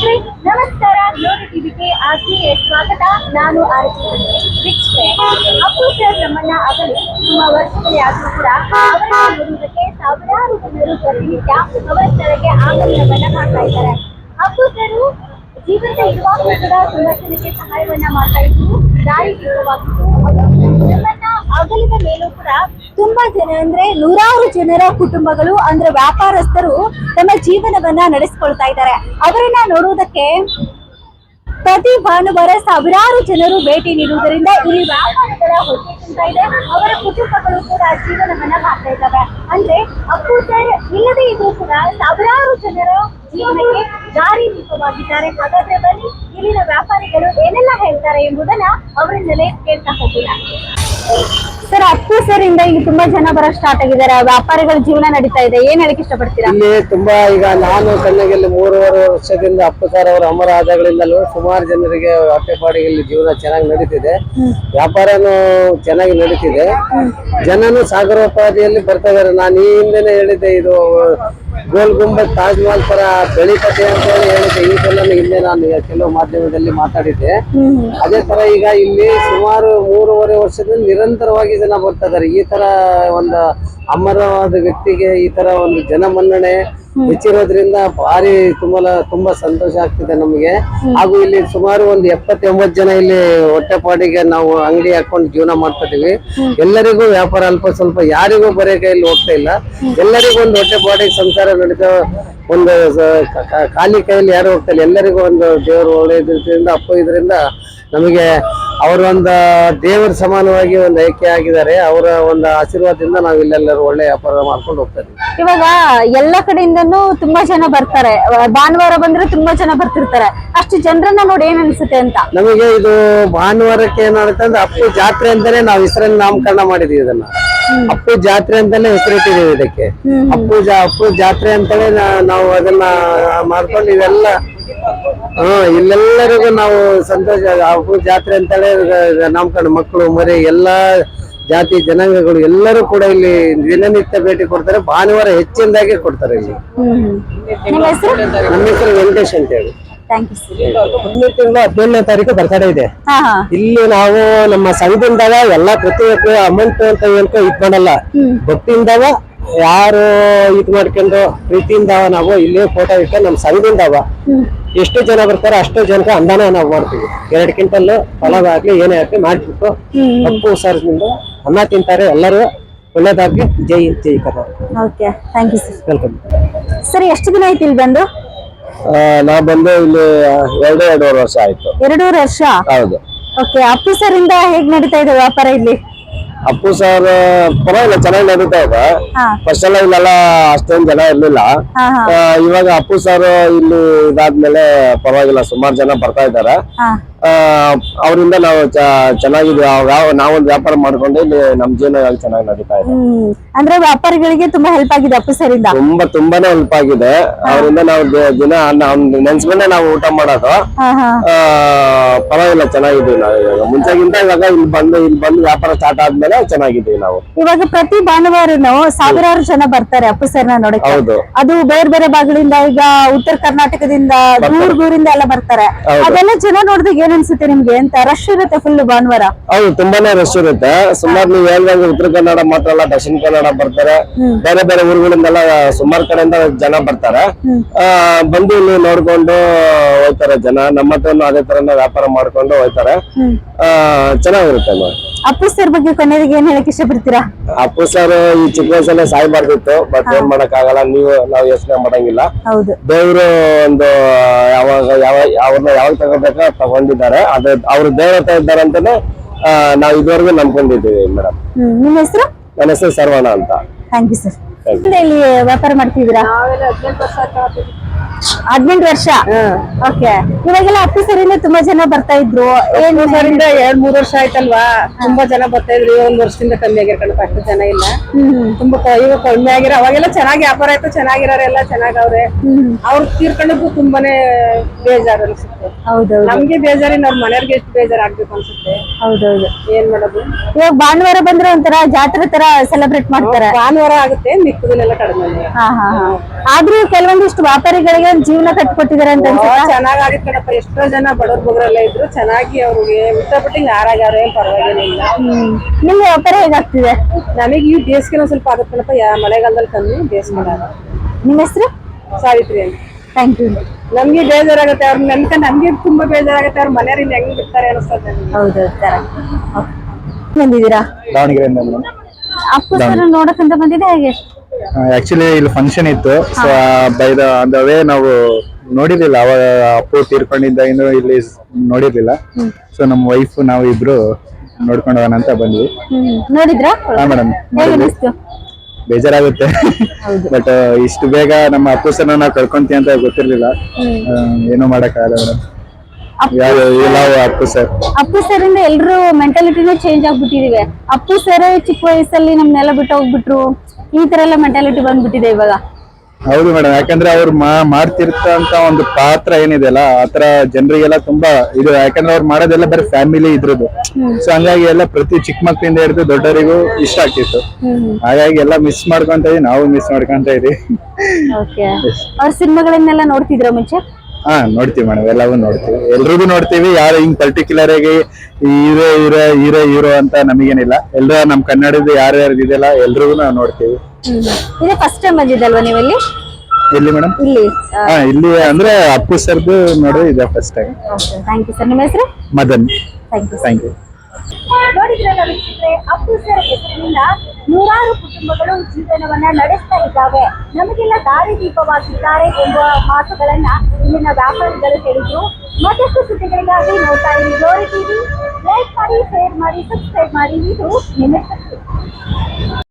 ವೀಕ್ಷಕರೇ ನಮಸ್ಕಾರ. ಗ್ಲೋರಿ ಟಿವಿಗೆ ಆತ್ಮೀಯ ಸ್ವಾಗತ. ನಾನು ಆರತಿ. ವೀಕ್ಷಕರೇ, ಅಪ್ಪು ಸರ್ ನಮ್ಮನ್ನ ಅಗಲಿ ತುಂಬಾ ವರ್ಷಗಳೇ ಆದರೂ ಕೂಡ ಅವರನ್ನು ನೋಡುವುದಕ್ಕೆ ಸಾವಿರಾರು ಜನರು ಪ್ರತಿನಿತ್ಯ ಅವರ ಸ್ಥಳಕ್ಕೆ ಆಗಮನವನ್ನ ಮಾಡ್ತಾ ಇದ್ದಾರೆ. ಅಪ್ಪು ಸರ್ ಜೀವನದ ಇರುವಾಗಲೂ ಕೂಡ ತುಂಬಾ ಜನಕ್ಕೆ ಸಹಾಯವನ್ನ ಮಾಡ್ತಾ ಇದ್ರು. ದಾರಿ ದೀಪವಾಗಿತ್ತು. ನಮ್ಮನ್ನ ಅಗಲಿದ ಮೇಲೂ ಕೂಡ ತುಂಬಾ ಜನ ಅಂದ್ರೆ ನೂರಾರು ಜನರ ಕುಟುಂಬಗಳು ಅಂದ್ರೆ ವ್ಯಾಪಾರಸ್ಥರು ತಮ್ಮ ಜೀವನವನ್ನ ನಡೆಸಿಕೊಳ್ತಾ ಇದ್ದಾರೆ. ಅವರನ್ನ ನೋಡುವುದಕ್ಕೆ ಪ್ರತಿ ಭಾನುವಾರ ಸಾವಿರಾರು ಜನರು ಭೇಟಿ ನೀಡುವುದರಿಂದ ಇಲ್ಲಿ ವ್ಯಾಪಾರಗಳ ಹೊಟ್ಟೆ ತುಂಬ್ತಾ ಇದೆ. ಅವರ ಕುಟುಂಬಗಳು ಕೂಡ ಜೀವನವನ್ನ ಮಾಡ್ತಾ ಇದ್ದಾವೆ. ಅಂದ್ರೆ ಅಪ್ಪು ಸರ್ ಇಲ್ಲದೆ ಇದ್ರೂ ಕೂಡ ಸಾವಿರಾರು ಜನರ ಜೀವನಕ್ಕೆ ದಾರಿ ದೀಪವಾಗಿದ್ದಾರೆ. ಹಾಗಾದ್ರೆ ಬನ್ನಿ ಇಲ್ಲಿನ ವ್ಯಾಪಾರಿಗಳು ಏನೆಲ್ಲ ಹೇಳ್ತಾರೆ ಎಂಬುದನ್ನ ಅವರಿಂದಲೇ ಕೇಳ್ತಾ ಹೋಗೋಣ. ಸರ್, ಅಪ್ಪು ಸರ್ ಇಂದ ಈಗ ತುಂಬಾ ಜನ ಬರೋಕ್ ಸ್ಟಾರ್ಟ್ ಆಗಿದ್ದಾರೆ. ವ್ಯಾಪಾರಿಗಳ ಜೀವನ ನಡೀತಾ ಇದೆ. ಏನ್ ಹೇಳಕ್ ಇಷ್ಟಪಡ್ತೀರಾ? ಇಲ್ಲಿ ತುಂಬಾ ಈಗ ನಾನು ಕಣ್ಣಾಗಿಲ್ಲಿ 3.5 ವರ್ಷದಿಂದ ಅಪ್ಪು ಸರ್ ಅವರ ಅಮರ ಆದಾಗಳಿಂದಲೂ ಸುಮಾರು ಜನರಿಗೆ ಹೊಟ್ಟೆಪಾಡಿಗೆ ಇಲ್ಲಿ ಜೀವನ ಚೆನ್ನಾಗಿ ನಡೀತಿದೆ. ವ್ಯಾಪಾರನೂ ಚೆನ್ನಾಗಿ ನಡೀತಿದೆ. ಜನನು ಸಾಗರೋಪಾದಿಯಲ್ಲಿ ಬರ್ತಾ ಇದಾರೆ. ನಾನು ಈ ಹಿಂದೆನೆ ಹೇಳಿದ್ದೆ, ಇದು ಗೋಲ್ ಗುಂಬಜ್ ತಾಜ್ ಮಹಲ್ ತರ ಬೆಳಿತದೆ ಅಂತ ಹೇಳಿ ಹೇಳಿದ್ದೆ. ಈ ಸಲ ಹಿಂದೆ ನಾನು ಕೆಲವು ಮಾಧ್ಯಮದಲ್ಲಿ ಮಾತಾಡಿದ್ದೆ. ಅದೇ ತರ ಈಗ ಇಲ್ಲಿ ಸುಮಾರು 3.5 ವರ್ಷದಿಂದ ನಿರಂತರವಾಗಿ ಜನ ಬರ್ತಾ ಇದಾರೆ. ಈ ತರ ಒಂದು ಅಮರವಾದ ವ್ಯಕ್ತಿಗೆ ಈ ತರ ಒಂದು ಜನ ಮನ್ನಣೆ ಹೆಚ್ಚಿರೋದ್ರಿಂದ ಭಾರಿ ತುಂಬಾ ಸಂತೋಷ ಆಗ್ತಿದೆ ನಮಗೆ. ಹಾಗೂ ಇಲ್ಲಿ ಸುಮಾರು ಒಂದು 79 ಜನ ಇಲ್ಲಿ ಹೊಟ್ಟೆಪಾಡಿಗೆ ನಾವು ಅಂಗಡಿ ಹಾಕೊಂಡು ಜೀವನ ಮಾಡ್ತಾ ಇದೀವಿ. ಎಲ್ಲರಿಗೂ ವ್ಯಾಪಾರ ಅಲ್ಪ ಸ್ವಲ್ಪ, ಯಾರಿಗೂ ಬರೀ ಕೈಯಲ್ಲಿ ಹೋಗ್ತಾ ಇಲ್ಲ. ಎಲ್ಲರಿಗೂ ಒಂದು ಹೊಟ್ಟೆಪಾಡಿಗೆ ಸಂಸಾರ ನಡೀತಾ, ಒಂದು ಖಾಲಿ ಕೈಯಲ್ಲಿ ಯಾರು ಹೋಗ್ತಾ ಇಲ್ಲ. ಎಲ್ಲರಿಗೂ ಒಂದು ದೇವರು ಒಳ್ಳೆಯದ್ರಿಂದ ಅಪ್ಪ ಇದರಿಂದ ನಮಗೆ ಅವರ ಒಂದು ದೇವರ ಸಮಾನವಾಗಿ ಒಂದು ಐಕ್ಯ ಆಗಿದ್ದಾರೆ. ಅವರ ಒಂದು ಆಶೀರ್ವಾದದಿಂದ ನಾವು ಇಲ್ಲೆಲ್ಲರೂ ಒಳ್ಳೆ ವ್ಯಾಪಾರ ಮಾಡ್ಕೊಂಡು ಹೋಗ್ತಾ ಇದೀವಿ. ಇವಾಗ ಎಲ್ಲ ಕಡೆಯಿಂದನೂ ತುಂಬಾ ಜನ ಬರ್ತಾರೆ. ಭಾನುವಾರ ಬಂದ್ರೆ ತುಂಬಾ ಜನ ಬರ್ತಿರ್ತಾರೆ. ಅಷ್ಟು ಜನರನ್ನ ನೋಡಿ ಏನ್ ಅನ್ಸುತ್ತೆ ಅಂತ ನಮಗೆ ಇದು ಭಾನುವಾರಕ್ಕೆ ಏನಾಗುತ್ತೆ ಅಂದ್ರೆ ಅಪ್ಪು ಜಾತ್ರೆ ಅಂತಾನೆ ನಾವು ಹೆಸರನ್ನು ನಾಮಕರಣ ಮಾಡಿದೀವಿ. ಇದನ್ನ ಅಪ್ಪು ಜಾತ್ರೆ ಅಂತಾನೆ ಹೆಸರಿಟ್ಟಿದೀವಿ ಇದಕ್ಕೆ. ಅಪ್ಪು ಜಾತ್ರೆ ಅಂತಾನೆ ನಾವು ಅದನ್ನ ಮಾಡ್ಕೊಂಡು ಇವೆಲ್ಲ ಇಲ್ಲೆಲ್ಲರಿಗೂ ನಾವು ಸಂತೋಷ. ಅಪ್ಪು ಜಾತ್ರೆ ಅಂತೇಳಿ ನಾಮಕರಣ, ಮಕ್ಕಳು ಮರಿ ಎಲ್ಲಾ ಜಾತಿ ಜನಾಂಗಗಳು ಎಲ್ಲರೂ ಕೂಡ ಇಲ್ಲಿ ದಿನನಿತ್ಯ ಭೇಟಿ ಕೊಡ್ತಾರೆ. ಭಾನುವಾರ ಹೆಚ್ಚಿನದಾಗಿ ಕೊಡ್ತಾರೆ ಇಲ್ಲಿ. ನಮ್ಮ ಹೆಸರು ವೆಂಕಟೇಶ್ ಅಂತ ಹೇಳಿ. ಮುಂದಿನ ತಿಂಗಳು 17ನೇ ತಾರೀಕು ಬರ್ತಡೇ ಇದೆ. ಇಲ್ಲಿ ನಾವು ನಮ್ಮ ಸಂಘದಿಂದಾಗ ಎಲ್ಲಾ ಪ್ರತಿಯೊಬ್ಬರು ಅಮೌಂಟ್ ಅಂತ ಹೇಳ್ಕೊ ಇಟ್ಕೊಂಡಲ್ಲ, ಭಕ್ತಿಯಿಂದವ ಯಾರು ಇದ್ ಮಾಡ್ಕೊಂಡು ಪ್ರೀತಿಯಿಂದ ನಾವು ಇಲ್ಲಿ ಫೋಟೋ ಇಟ್ಟು ನಮ್ಮ ಸಂಘದಿಂದವ ಎಷ್ಟು ಜನ ಬರ್ತಾರೆ ಅಷ್ಟು ಜನಕ್ಕೆ ಅಂದಾನ ನಾವು ಮಾಡ್ತೀವಿ. 2 ಕ್ವಿಂಟಲ್ ಫಲವಾಗ್ಲಿ ಏನೇ ಆಗ್ಲಿ ಮಾಡ್ಬಿಟ್ಟು ಅಪ್ಪು ಸರ್ ಅನ್ನ ತಿಂತಾರೆ. ಎಲ್ಲರೂ ಒಳ್ಳೇದಾಗ್ಲಿ. ಜೈ ಜೈ ಕರ್ನಾಟಕ. ವೆಲ್ಕಮ್. ಸರಿ, ಎಷ್ಟು ದಿನ ಆಯ್ತು ಇಲ್ಲಿ ಬಂದು? ನಾ ಬಂದು ಇಲ್ಲಿ 2.5 ವರ್ಷ ಆಯ್ತು. 2.5 ವರ್ಷ? ಹೌದು. ಓಕೆ. ಅಪ್ಪು ಸರ್ ಇಂದ ಹೇಗ್ ನಡೀತಾ ಇದೆ ವ್ಯಾಪಾರ ಇಲ್ಲಿ? ಅಪ್ಪು ಸರ್ ಪರವಾಗಿಲ್ಲ, ಚೆನ್ನಾಗಿ ನಡೀತಾ ಇದೆ. ಫಸ್ಟ್ ಎಲ್ಲ ಇಲ್ಲೆಲ್ಲ ಅಷ್ಟೊಂದು ಜನ ಇರ್ಲಿಲ್ಲ. ಇವಾಗ ಅಪ್ಪು ಸರ್ ಇಲ್ಲಿ ಇದಾದ್ಮೇಲೆ ಪರವಾಗಿಲ್ಲ, ಸುಮಾರು ಜನ ಬರ್ತಾ ಇದ್ದಾರೆ. ಅವರಿಂದ ನಾವು ಚೆನ್ನಾಗಿದ್ವಿ. ನಾವೊಂದು ವ್ಯಾಪಾರ ಮಾಡ್ಕೊಂಡು ಇಲ್ಲಿ ನಮ್ ಜೀವನ ಚೆನ್ನಾಗಿ ನಡೀತಾ ಇದೆ. ಅಂದ್ರೆ ವ್ಯಾಪಾರಿಗಳಿಗೆ ತುಂಬಾ ಹೆಲ್ಪ್ ಆಗಿದೆ ಅಪ್ಪು ಸರ್ ಇಂದ? ತುಂಬಾನೇ ಹೆಲ್ಪ್ ಆಗಿದೆ. ಅವರಿಂದ ನಾವು ದಿನ ನೆನ್ಸ್ಕೊಂಡೆ ನಾವು ಊಟ ಮಾಡೋದು. ಪರವಾಗಿಲ್ಲ, ಚೆನ್ನಾಗಿದ್ದೀವಿ ನಾವು. ಇವಾಗ ಮುಂಚೆಗಿಂತ ಇವಾಗ ಇಲ್ಲಿ ಬಂದು ವ್ಯಾಪಾರ ಸ್ಟಾರ್ಟ್ ಆದ್ಮೇಲೆ ಚೆನ್ನಾಗಿದ್ದೀವಿ ನಾವು. ಇವಾಗ ಪ್ರತಿ ಭಾನುವಾರನು ಸಾವಿರಾರು ಜನ ಬರ್ತಾರೆ ಅಪ್ಪು ಸರ್ ನ ನೋಡಕ್ಕೆ. ಹೌದು. ಅದು ಬೇರೆ ಬೇರೆ ಭಾಗಗಳಿಂದ, ಈಗ ಉತ್ತರ ಕರ್ನಾಟಕದಿಂದ ದೂರದಿಂದ ಎಲ್ಲ ಬರ್ತಾರೆ. ಅದೆಲ್ಲ ಜನ ನೋಡಿದಾಗ ಏನ್ ಅನ್ಸುತ್ತೆ ನಿಮ್ಗೆ ಅಂತ? ರಶ್ ಇರುತ್ತೆ ಫುಲ್ ಭಾನುವಾರ? ಹೌದು, ತುಂಬಾನೇ ರಶ್ ಇರುತ್ತೆ. ಸುಮಾರು ನೀವು ಹೇಳ್ದಂಗೆ ಉತ್ತರ ಕನ್ನಡ ಮಾತ್ರ ಅಲ್ಲ, ದಕ್ಷಿಣ ಕನ್ನಡ ಬರ್ತಾರೆ. ಬೇರೆ ಬೇರೆ ಊರುಗಳಿಂದೆಲ್ಲ ಸುಮಾರು ಕಡೆಯಿಂದ ಜನ ಬರ್ತಾರೆ. ಬಂದು ಇಲ್ಲಿ ನೋಡ್ಕೊಂಡು ಹೋಗ್ತಾರೆ ಜನ. ನಮ್ಮ ಹತ್ರ ಅದೇ ತರನ ವ್ಯಾಪಾರ ಮಾಡ್ಕೊಂಡು ಹೋಗ್ತಾರೆ. ಚೆನ್ನಾಗಿರುತ್ತೆ. ಅಪ್ಪು ಸರ್ ಬಗ್ಗೆ ಕೊನೆಗೆ ಏನ್ ಹೇಳಕ್ ಇಷ್ಟಪಡ್ತೀರಾ? ಅಪ್ಪು ಸರ್ ಈ ಚಿಕ್ಕ ವಯಸ್ಸಲ್ಲೇ ಸಾಯ್ಬಾರ್ದಿತ್ತು, ಬಟ್ ಏನ್ ಮಾಡಕ್ ಆಗಲ್ಲ. ನಾವು ಯೋಚನೆ ಮಾಡಂಗಿಲ್ಲ. ದೇವ್ರು ಒಂದು ಅವ್ರನ್ನ ಯಾವಾಗ ತಗೋಬೇಕ ತಗೊಂಡಿದ್ದಾರೆ. ಅದು ಅವ್ರು ದೇವರ ಇದ್ದಾರೆ ಅಂತಾನೆ ನಾವು ಇದುವರೆಗೂ ನಂಬ್ಕೊಂಡಿದ್ದೀವಿ ಮೇಡಮ್. ನಿಮ್ಮ ಹೆಸರು? ನನ್ನ ಹೆಸರು ಸರ್ವಣ ಅಂತ. Thank you sir. ಇಲ್ಲಿ ವ್ಯಾಪಾರ ಮಾಡ್ತಿದ್ದೀರಾ? 18 ವರ್ಷ. ಓಕೆ. ಇವಾಗೆಲ್ಲ ಅಪ್ಪು ಸರಿಂದ ತುಂಬಾ ಜನ ಬರ್ತಾ ಇದ್ರು. ಏನ್ ಸರಿಂದ 2-3 ವರ್ಷ ಆಯ್ತಲ್ವಾ, ತುಂಬಾ ಜನ ಬರ್ತಾ ಇದ್ರು. 1 ವರ್ಷದಿಂದ ಕಮ್ಮಿ ಆಗಿರ್ಕೊಂಡು ಅಷ್ಟು ಜನ ಇಲ್ಲ. ತುಂಬಾ ಇವಾಗ ಕಮ್ಮಿ ಆಗಿರ. ಅವಾಗೆಲ್ಲ ಚೆನ್ನಾಗಿ ವ್ಯಾಪಾರ ಆಯ್ತು, ಚೆನ್ನಾಗಿರೋರೆಲ್ಲ ಚೆನ್ನಾಗವ್ರೆ. ಅವ್ರು ತೀರ್ಕೊಂಡದ್ದು ತುಂಬಾನೇ ಬೇಜಾರು ಅನ್ಸುತ್ತೆ. ಹೌದೌದು. ನಮ್ಗೆ ಬೇಜಾರಿನ ಅವ್ರ ಮನೆಯವ್ರಿಗೆ ಎಷ್ಟು ಬೇಜಾರಾಗ್ಬೇಕು ಅನ್ಸುತ್ತೆ. ಹೌದೌದು. ಏನ್ ಮಾಡೋದು? ಇವಾಗ ಭಾನುವಾರ ಬಂದ್ರೆ ಒಂಥರ ಜಾತ್ರೆ ತರ ಸೆಲೆಬ್ರೇಟ್ ಮಾಡ್ತಾರೆ. ಭಾನುವಾರ ಆಗುತ್ತೆ, ಮಿಕ್ಕದನ್ನೆಲ್ಲ ಕಡಿಮೆ ಇದೆ. ಹಾ ಹಾ ಹಾ ಆದ್ರೂ ಕೆಲವೊಂದಿಷ್ಟು ವ್ಯಾಪಾರಿಗಳಿಗೆ ಜೀವನ ಕಟ್ಕೊಟ್ಟಿದ್ದಾರೆ ಅಂತ ಅನ್ಸುತ್ತೆ. ಚೆನ್ನಾಗಿತ್ತು ಕಣಪ್ಪ, ಎಷ್ಟೋ ಜನ ಬಡವ್ರ ಬಗ್ರೆಲ್ಲ ಇದ್ರು, ಚೆನ್ನಾಗಿ ಅವ್ರಿಗೆ ಇಷ್ಟಪಟ್ಟಿಂಗ್ ಆರಾಗ್ಯಾರ, ಏನ್ ಪರವಾಗಿಲ್ಲ. ನಿಮ್ಮ ವ್ಯಾಪಾರ ಹೇಗಾಗ್ತಿದೆ? ನಮಗೆ ಈ ಬೇಸಿಗೆನ ಸ್ವಲ್ಪ ಆಗುತ್ತೆ ಕಣಪ್ಪ, ಮಳೆಗಾಲದಲ್ಲಿ ಕಮ್ಮಿ, ಬೇಸಿಗೆ. ನಿಮ್ಮ ಹೆಸರು? ಸಾವಿತ್ರಿ ಅಂತ. Thank you. ನಮ್ಗೆ ಬೇಜಾರಾಗುತ್ತೆ ಅವ್ರ ನೆನ್ಕ, ನಮ್ಗೆ ತುಂಬಾ ಬೇಜಾರಾಗುತ್ತೆ ಅವ್ರ ಮನೆಯವ್ರಿಂದ ಹೆಂಗ್ ಬಿಡ್ತಾರೆ ಅನಿಸ್ತದೆ. ಹೌದು ಬಂದಿದ್ದೀರಾ? ದಾವಣಗೆರೆಯಿಂದ ಮೇಡಮ್. ಅಪ್ಪು ಸರ್ ನೋಡಕ್ಕಂತ ಬಂದಿದೆ ಹೇಗೆ? ಆಕ್ಚುಲಿ ಇಲ್ಲಿ ಫಂಕ್ಷನ್ ಇತ್ತು, ಸೊ ಬೈ ದ ವೇ ನಾವು ನೋಡಿರ್ಲಿಲ್ಲ, ಅವಾಗ ಅಪ್ಪು ತೀರ್ಕೊಂಡಿದ್ದ ಇನ್ನು ಇಲ್ಲಿ ನೋಡಿರ್ಲಿಲ್ಲ. ಸೊ ನಮ್ಮ ವೈಫ್ ನಾವು ಇಬ್ರು ನೋಡ್ಕೊಂಡು ಹೋಗೋಣ ಅಂತ ಬಂದ್ವಿ. ನೋಡಿದ್ರಾ? ಹಾ ಮೇಡಮ್, ಹೇಗೆ ಅನಿಸ್ತು? ಬೇಜಾರಾಗುತ್ತೆ, ಬಟ್ ಇಷ್ಟು ಬೇಗ ನಮ್ಮ ಅಪ್ಪು ಸರ್ ನಾವು ಕಳ್ಕೊಂತೀವಿ ಅಂತ ಗೊತ್ತಿರ್ಲಿಲ್ಲ. ಏನೂ ಮಾಡಕ್ಕಾಗಲ್ಲ madam. Appu sir, Appu sir ಇಂದ ಎಲ್ರು ಮೆಂಟಾಲಿಟಿನೂ ಚೇಂಜ್ ಆಗ್ಬಿಟ್ಟಿದೀವಿ. ಅಪ್ಪು ಸರ್ ಚಿಕ್ಕ ವಯಸ್ಸಲ್ಲಿ ನಮ್ನೆಲ್ಲ ಬಿಟ್ಟು ಹೋಗ್ಬಿಟ್ರು, ಈ ತರ ಎಲ್ಲ ಮೆಂಟಾಲಿಟಿ ಬಂದ್ಬಿಟ್ಟಿದೆ ಇವಾಗ. ಹೌದು ಮೇಡಮ್, ಯಾಕಂದ್ರೆ ಅವ್ರು ಮಾಡ್ತಿರ್ತಂತ ಒಂದು ಪಾತ್ರ ಏನಿದೆಯಲ್ಲ, ಆತರ ಜನರಿಗೆಲ್ಲ ತುಂಬಾ ಇದು. ಯಾಕಂದ್ರೆ ಅವ್ರು ಮಾಡೋದೆಲ್ಲ ಬರೀ ಫ್ಯಾಮಿಲಿ ಇದ್ರದ್ದು, ಸೊ ಹಂಗಾಗಿ ಎಲ್ಲ ಪ್ರತಿ ಚಿಕ್ಕ ಮಕ್ಕಳಿಂದ ಹಿಡಿದು ದೊಡ್ಡವರಿಗೂ ಇಷ್ಟ ಆಗ್ತಿತ್ತು. ಹಾಗಾಗಿ ಎಲ್ಲ ಮಿಸ್ ಮಾಡ್ಕೊಂತ ಇದೀವಿ, ನಾವು ಮಿಸ್ ಮಾಡ್ಕೊಂತ ಇದೀವಿ. ಅವ್ರ ಸಿನಿಮಾಗಳನ್ನೆಲ್ಲ ನೋಡ್ತಿದ್ರ ಮುಂಚೆ? ಹಾ ನೋಡ್ತೀವಿ ಮೇಡಮ್, ಎಲ್ಲವೂ ನೋಡ್ತೀವಿ, ಎಲ್ರಿಗೂ ನೋಡ್ತೀವಿ. ಯಾರು ಹಿಂಗ್ ಪರ್ಟಿಕ್ಯುಲರ್ ಆಗಿ ಹೀರೋ ಹೀರೋ ಹೀರೋ ಹೀರೋ ಅಂತ ನಮಗೇನಿಲ್ಲ. ಎಲ್ರು ನಮ್ ಕನ್ನಡದ ಯಾರ್ಯಾರು ಇದೆಯಲ್ಲ ಎಲ್ರಿಗೂ ನಾವು ನೋಡ್ತೀವಿ. ಇದೇ ಫಸ್ಟ್ ಟೈಮ್ ಬಂದಿದ್ದಲ್ವಾ ನೀವಲ್ಲಿ? ಎಲ್ಲಿ ಮೇಡಮ್? ಇಲ್ಲಿ. ಹಾ, ಇಲ್ಲಿ ಅಂದ್ರೆ ಅಪ್ಪು ಸರ್ದು ನೋಡೋದು ಇದೆ first time. Thank you sir. ನಿಮ್ಮ ಹೆಸರು? ಮದನ್. Thank you. ನೋಡಿದ್ರಲ್ಲ ವೀಕ್ಷಕರೇ, ಅಪ್ಪು ಸರ್ ಹೆಸರಿನಿಂದ ನೂರಾರು ಕುಟುಂಬಗಳು ಜೀವನವನ್ನ ನಡೆಸ್ತಾ ಇದ್ದಾವೆ, ನಮಗೆಲ್ಲ ದಾರಿದೀಪವಾಗಿದ್ದಾರೆ ಎಂಬ ಮಾತುಗಳನ್ನ ಇಲ್ಲಿನ ವ್ಯಾಪಾರಿಗಳು ಹೇಳಿದ್ರು. ಮತ್ತಷ್ಟು ಸುದ್ದಿಗಳಿಗಾಗಿ ನೋಡ್ತಾ ಇರಿ ಗ್ಲೋರಿ ಟಿವಿ. ಲೈಕ್ ಮಾಡಿ, ಶೇರ್ ಮಾಡಿ, ಸಬ್ಸ್ಕ್ರೈಬ್ ಮಾಡಿ. ಇದು ನಿಮ್ಮ ಶಕ್ತಿ.